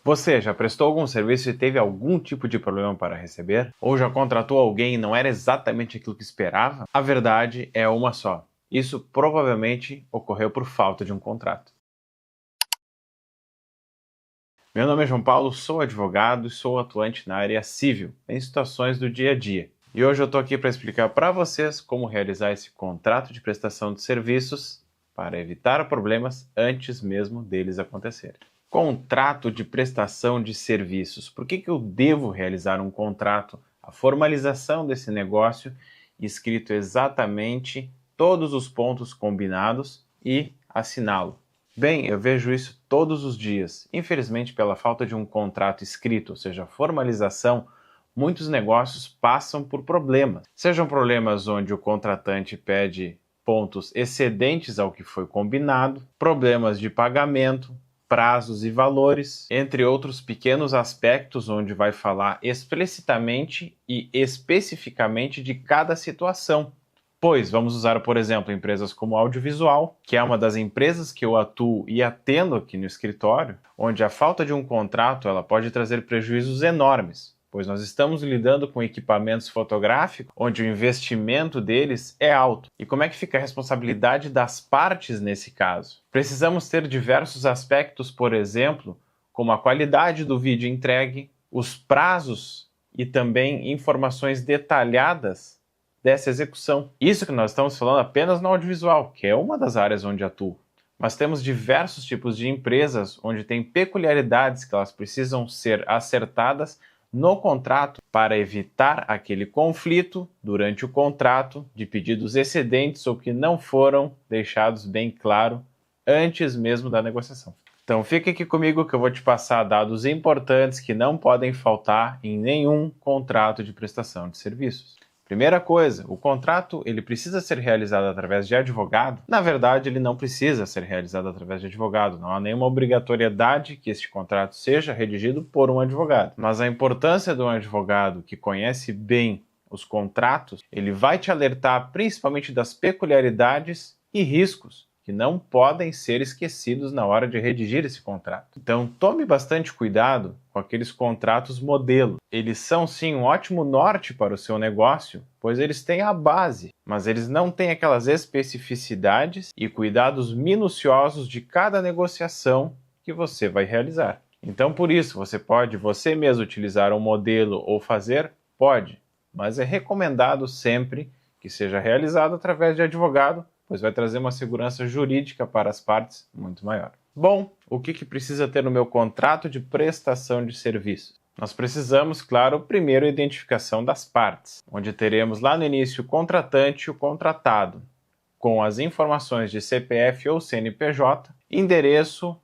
Você já prestou algum serviço e teve algum tipo de problema para receber? Ou já contratou alguém e não era exatamente aquilo que esperava? A verdade é uma só. Isso provavelmente ocorreu por falta de um contrato. Meu nome é João Paulo, sou advogado e sou atuante na área civil, em situações do dia a dia. E hoje eu estou aqui para explicar para vocês como realizar esse contrato de prestação de serviços para evitar problemas antes mesmo deles acontecerem. Contrato de prestação de serviços. Por que eu devo realizar um contrato? A formalização desse negócio, escrito exatamente todos os pontos combinados e assiná-lo. Bem, eu vejo isso todos os dias. Infelizmente, pela falta de um contrato escrito, ou seja, formalização, muitos negócios passam por problemas. Sejam problemas onde o contratante pede pontos excedentes ao que foi combinado, problemas de pagamento, prazos e valores, entre outros pequenos aspectos onde vai falar explicitamente e especificamente de cada situação. Pois vamos usar, por exemplo, empresas como audiovisual, que é uma das empresas que eu atuo e atendo aqui no escritório, onde a falta de um contrato ela pode trazer prejuízos enormes, pois nós estamos lidando com equipamentos fotográficos, onde o investimento deles é alto. E como é que fica a responsabilidade das partes nesse caso? Precisamos ter diversos aspectos, por exemplo, como a qualidade do vídeo entregue, os prazos e também informações detalhadas dessa execução. Isso que nós estamos falando apenas no audiovisual, que é uma das áreas onde atuo. Mas temos diversos tipos de empresas onde tem peculiaridades que elas precisam ser acertadas no contrato para evitar aquele conflito durante o contrato de pedidos excedentes ou que não foram deixados bem claro antes mesmo da negociação. Então fique aqui comigo que eu vou te passar dados importantes que não podem faltar em nenhum contrato de prestação de serviços. Primeira coisa, o contrato ele precisa ser realizado através de advogado? Na verdade, ele não precisa ser realizado através de advogado. Não há nenhuma obrigatoriedade que este contrato seja redigido por um advogado. Mas a importância de um advogado que conhece bem os contratos, ele vai te alertar principalmente das peculiaridades e riscos que não podem ser esquecidos na hora de redigir esse contrato. Então tome bastante cuidado com aqueles contratos modelo. Eles são sim um ótimo norte para o seu negócio, pois eles têm a base, mas eles não têm aquelas especificidades e cuidados minuciosos de cada negociação que você vai realizar. Então por isso você pode você mesmo utilizar um modelo ou fazer? Pode, mas é recomendado sempre que seja realizado através de advogado, pois vai trazer uma segurança jurídica para as partes muito maior. Bom, o que precisa ter no meu contrato de prestação de serviços? Nós precisamos, claro, primeiro a identificação das partes, onde teremos lá no início o contratante e o contratado, com as informações de CPF ou CNPJ, endereço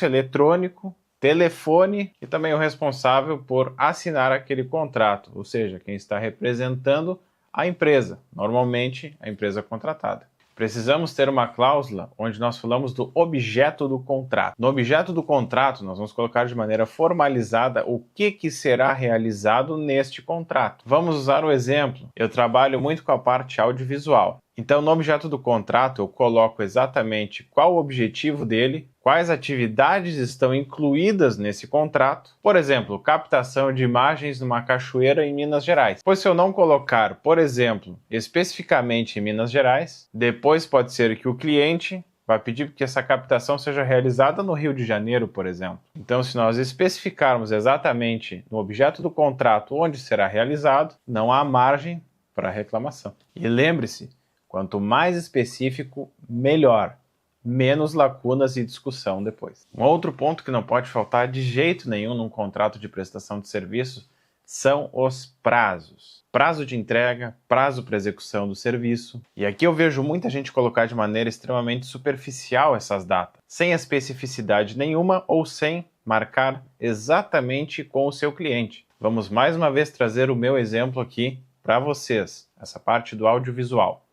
eletrônico, telefone e também o responsável por assinar aquele contrato, ou seja, quem está representando a empresa, normalmente a empresa contratada. Precisamos ter uma cláusula onde nós falamos do objeto do contrato. No objeto do contrato, nós vamos colocar de maneira formalizada o que será realizado neste contrato. Vamos usar o exemplo. Eu trabalho muito com a parte audiovisual. Então, no objeto do contrato, eu coloco exatamente qual o objetivo dele, quais atividades estão incluídas nesse contrato. Por exemplo, captação de imagens numa cachoeira em Minas Gerais. Pois se eu não colocar, por exemplo, especificamente em Minas Gerais, depois pode ser que o cliente vai pedir que essa captação seja realizada no Rio de Janeiro, por exemplo. Então, se nós especificarmos exatamente no objeto do contrato onde será realizado, não há margem para reclamação. E lembre-se, quanto mais específico, melhor. Menos lacunas e discussão depois. Um outro ponto que não pode faltar de jeito nenhum num contrato de prestação de serviços são os prazos. Prazo de entrega, prazo para execução do serviço. E aqui eu vejo muita gente colocar de maneira extremamente superficial essas datas, sem especificidade nenhuma ou sem marcar exatamente com o seu cliente. Vamos mais uma vez trazer o meu exemplo aqui para vocês, essa parte do audiovisual.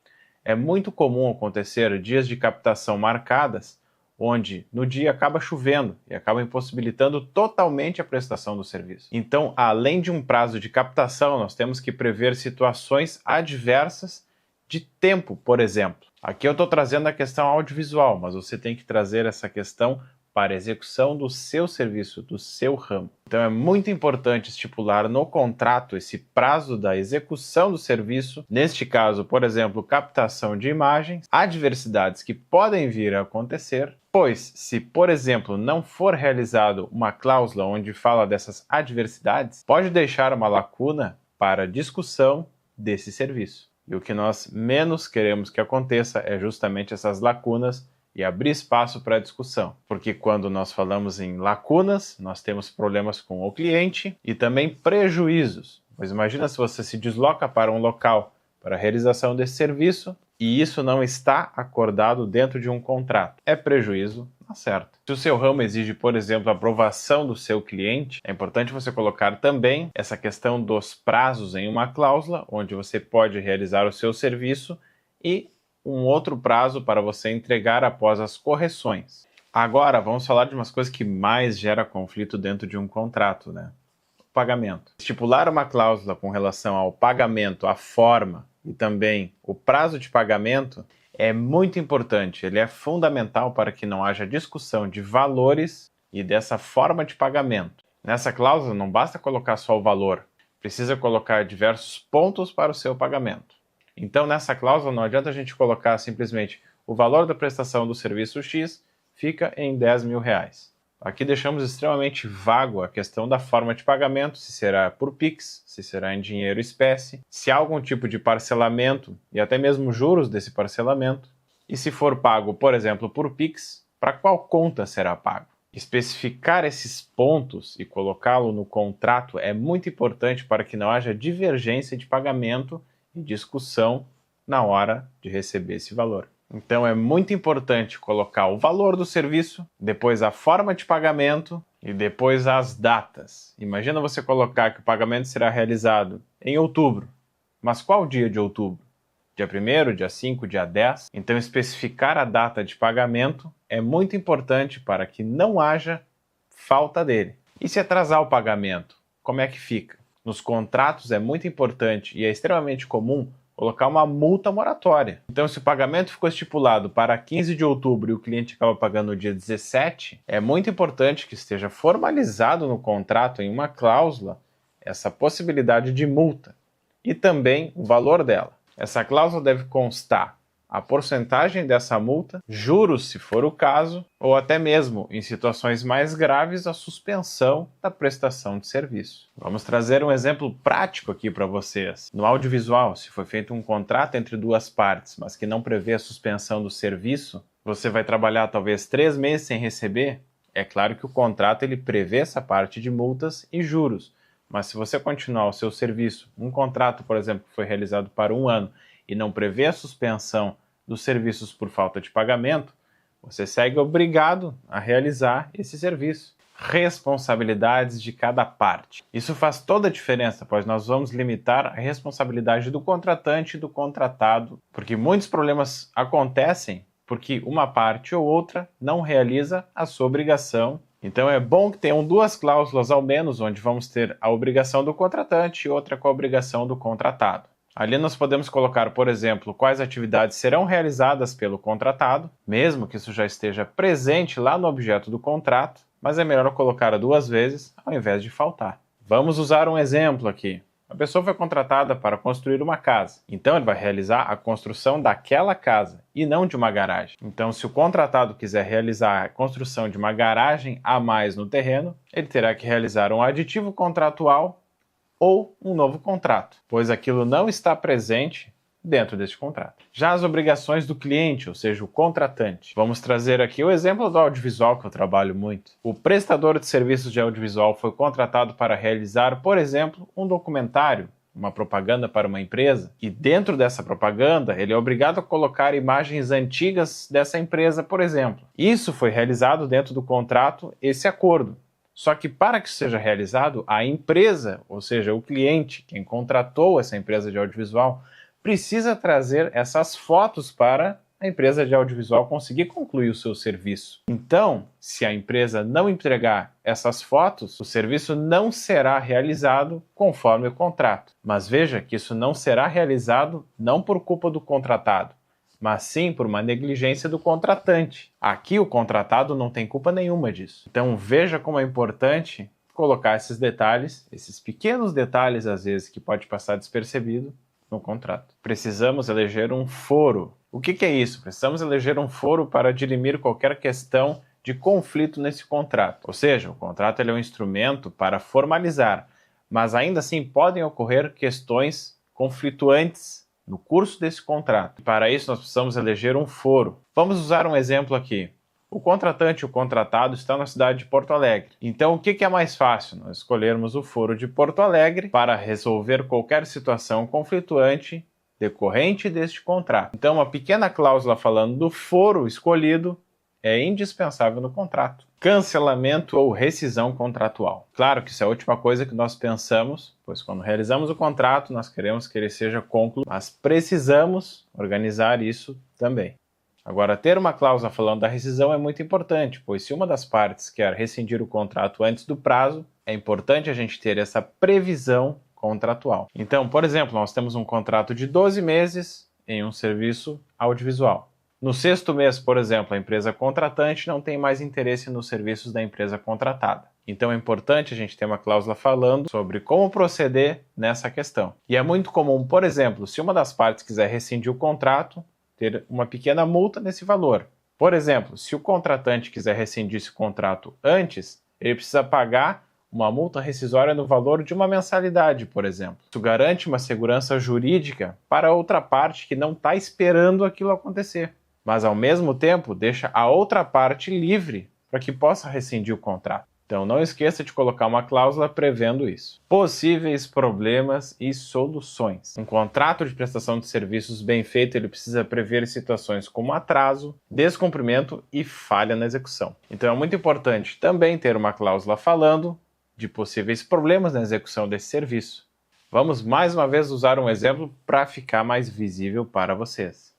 É muito comum acontecer dias de captação marcadas, onde no dia acaba chovendo e acaba impossibilitando totalmente a prestação do serviço. Então, além de um prazo de captação, nós temos que prever situações adversas de tempo, por exemplo. Aqui eu estou trazendo a questão audiovisual, mas você tem que trazer essa questão para a execução do seu serviço, do seu ramo. Então é muito importante estipular no contrato esse prazo da execução do serviço, neste caso, por exemplo, captação de imagens, adversidades que podem vir a acontecer, pois se, por exemplo, não for realizado uma cláusula onde fala dessas adversidades, pode deixar uma lacuna para discussão desse serviço. E o que nós menos queremos que aconteça é justamente essas lacunas e abrir espaço para discussão. Porque quando nós falamos em lacunas, nós temos problemas com o cliente e também prejuízos. Pois imagina se você se desloca para um local para a realização desse serviço e isso não está acordado dentro de um contrato. É prejuízo na certa. Se o seu ramo exige, por exemplo, a aprovação do seu cliente, é importante você colocar também essa questão dos prazos em uma cláusula, onde você pode realizar o seu serviço e um outro prazo para você entregar após as correções. Agora, vamos falar de umas coisas que mais gera conflito dentro de um contrato, né? O pagamento. Estipular uma cláusula com relação ao pagamento, a forma e também o prazo de pagamento é muito importante. Ele é fundamental para que não haja discussão de valores e dessa forma de pagamento. Nessa cláusula não basta colocar só o valor, precisa colocar diversos pontos para o seu pagamento. Então, nessa cláusula, não adianta a gente colocar simplesmente o valor da prestação do serviço X fica em 10 mil reais. Aqui deixamos extremamente vago a questão da forma de pagamento, se será por Pix, se será em dinheiro espécie, se há algum tipo de parcelamento e até mesmo juros desse parcelamento. E se for pago, por exemplo, por Pix, para qual conta será pago? Especificar esses pontos e colocá-lo no contrato é muito importante para que não haja divergência de pagamento e discussão na hora de receber esse valor. Então é muito importante colocar o valor do serviço, depois a forma de pagamento e depois as datas. Imagina você colocar que o pagamento será realizado em outubro, mas qual dia de outubro? Dia 1º, dia 5, dia 10? Então especificar a data de pagamento é muito importante para que não haja falta dele. E se atrasar o pagamento, como é que fica? Nos contratos é muito importante e é extremamente comum colocar uma multa moratória. Então, se o pagamento ficou estipulado para 15 de outubro e o cliente acaba pagando no dia 17, é muito importante que esteja formalizado no contrato, em uma cláusula, essa possibilidade de multa e também o valor dela. Essa cláusula deve constar a porcentagem dessa multa, juros se for o caso, ou até mesmo, em situações mais graves, a suspensão da prestação de serviço. Vamos trazer um exemplo prático aqui para vocês. No audiovisual, se foi feito um contrato entre duas partes, mas que não prevê a suspensão do serviço, você vai trabalhar talvez 3 meses sem receber. É claro que o contrato ele prevê essa parte de multas e juros, mas se você continuar o seu serviço, um contrato, por exemplo, que foi realizado para 1 ano, e não prevê a suspensão dos serviços por falta de pagamento, você segue obrigado a realizar esse serviço. Responsabilidades de cada parte. Isso faz toda a diferença, pois nós vamos limitar a responsabilidade do contratante e do contratado, porque muitos problemas acontecem porque uma parte ou outra não realiza a sua obrigação. Então é bom que tenham 2 cláusulas ao menos, onde vamos ter a obrigação do contratante e outra com a obrigação do contratado. Ali nós podemos colocar, por exemplo, quais atividades serão realizadas pelo contratado, mesmo que isso já esteja presente lá no objeto do contrato, mas é melhor colocar 2 vezes ao invés de faltar. Vamos usar um exemplo aqui. A pessoa foi contratada para construir uma casa, então ele vai realizar a construção daquela casa e não de uma garagem. Então, se o contratado quiser realizar a construção de uma garagem a mais no terreno, ele terá que realizar um aditivo contratual ou um novo contrato, pois aquilo não está presente dentro deste contrato. Já as obrigações do cliente, ou seja, o contratante. Vamos trazer aqui o exemplo do audiovisual que eu trabalho muito. O prestador de serviços de audiovisual foi contratado para realizar, por exemplo, um documentário, uma propaganda para uma empresa, e dentro dessa propaganda ele é obrigado a colocar imagens antigas dessa empresa, por exemplo. Isso foi realizado dentro do contrato, esse acordo. Só que para que isso seja realizado, a empresa, ou seja, o cliente, quem contratou essa empresa de audiovisual, precisa trazer essas fotos para a empresa de audiovisual conseguir concluir o seu serviço. Então, se a empresa não entregar essas fotos, o serviço não será realizado conforme o contrato. Mas veja que isso não será realizado não por culpa do contratado, mas sim por uma negligência do contratante. Aqui o contratado não tem culpa nenhuma disso. Então veja como é importante colocar esses detalhes, esses pequenos detalhes às vezes que pode passar despercebido no contrato. Precisamos eleger um foro. O que é isso? Precisamos eleger um foro para dirimir qualquer questão de conflito nesse contrato. Ou seja, o contrato ele é um instrumento para formalizar, mas ainda assim podem ocorrer questões conflituantes no curso desse contrato. Para isso nós precisamos eleger um foro. Vamos usar um exemplo aqui. O contratante e o contratado estão na cidade de Porto Alegre. Então o que é mais fácil? Nós escolhermos o foro de Porto Alegre para resolver qualquer situação conflituante decorrente deste contrato. Então uma pequena cláusula falando do foro escolhido é indispensável no contrato. Cancelamento ou rescisão contratual. Claro que isso é a última coisa que nós pensamos, pois quando realizamos o contrato nós queremos que ele seja concluído, mas precisamos organizar isso também. Agora, ter uma cláusula falando da rescisão é muito importante, pois se uma das partes quer rescindir o contrato antes do prazo, é importante a gente ter essa previsão contratual. Então, por exemplo, nós temos um contrato de 12 meses em um serviço audiovisual. No 6º mês, por exemplo, a empresa contratante não tem mais interesse nos serviços da empresa contratada. Então é importante a gente ter uma cláusula falando sobre como proceder nessa questão. E é muito comum, por exemplo, se uma das partes quiser rescindir o contrato, ter uma pequena multa nesse valor. Por exemplo, se o contratante quiser rescindir esse contrato antes, ele precisa pagar uma multa rescisória no valor de uma mensalidade, por exemplo. Isso garante uma segurança jurídica para a outra parte que não está esperando aquilo acontecer, mas ao mesmo tempo deixa a outra parte livre para que possa rescindir o contrato. Então não esqueça de colocar uma cláusula prevendo isso. Possíveis problemas e soluções. Um contrato de prestação de serviços bem feito, ele precisa prever situações como atraso, descumprimento e falha na execução. Então é muito importante também ter uma cláusula falando de possíveis problemas na execução desse serviço. Vamos mais uma vez usar um exemplo para ficar mais visível para vocês.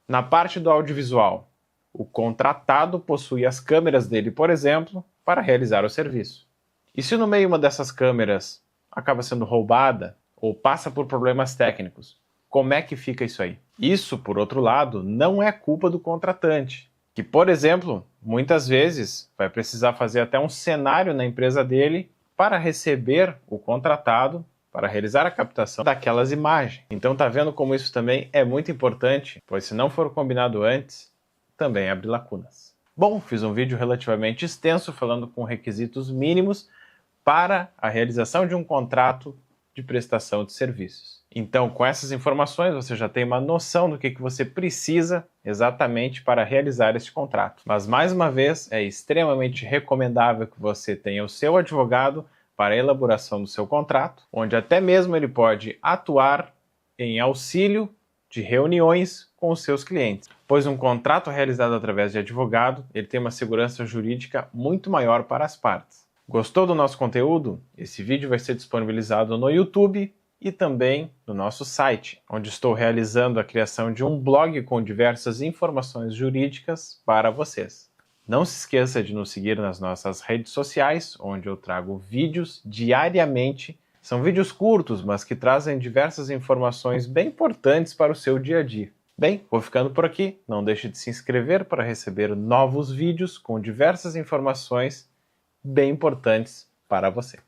Na parte do audiovisual, o contratado possui as câmeras dele, por exemplo, para realizar o serviço. E se no meio uma dessas câmeras acaba sendo roubada ou passa por problemas técnicos, como é que fica isso aí? Isso, por outro lado, não é culpa do contratante, que, por exemplo, muitas vezes vai precisar fazer até um cenário na empresa dele para receber o contratado para realizar a captação daquelas imagens. Então tá vendo como isso também é muito importante, pois se não for combinado antes, também abre lacunas. Bom, fiz um vídeo relativamente extenso falando com requisitos mínimos para a realização de um contrato de prestação de serviços. Então, com essas informações, você já tem uma noção do que você precisa exatamente para realizar este contrato. Mas, mais uma vez, é extremamente recomendável que você tenha o seu advogado para a elaboração do seu contrato, onde até mesmo ele pode atuar em auxílio de reuniões com os seus clientes, pois um contrato realizado através de advogado, ele tem uma segurança jurídica muito maior para as partes. Gostou do nosso conteúdo? Esse vídeo vai ser disponibilizado no YouTube e também no nosso site, onde estou realizando a criação de um blog com diversas informações jurídicas para vocês. Não se esqueça de nos seguir nas nossas redes sociais, onde eu trago vídeos diariamente. São vídeos curtos, mas que trazem diversas informações bem importantes para o seu dia a dia. Bem, vou ficando por aqui. Não deixe de se inscrever para receber novos vídeos com diversas informações bem importantes para você.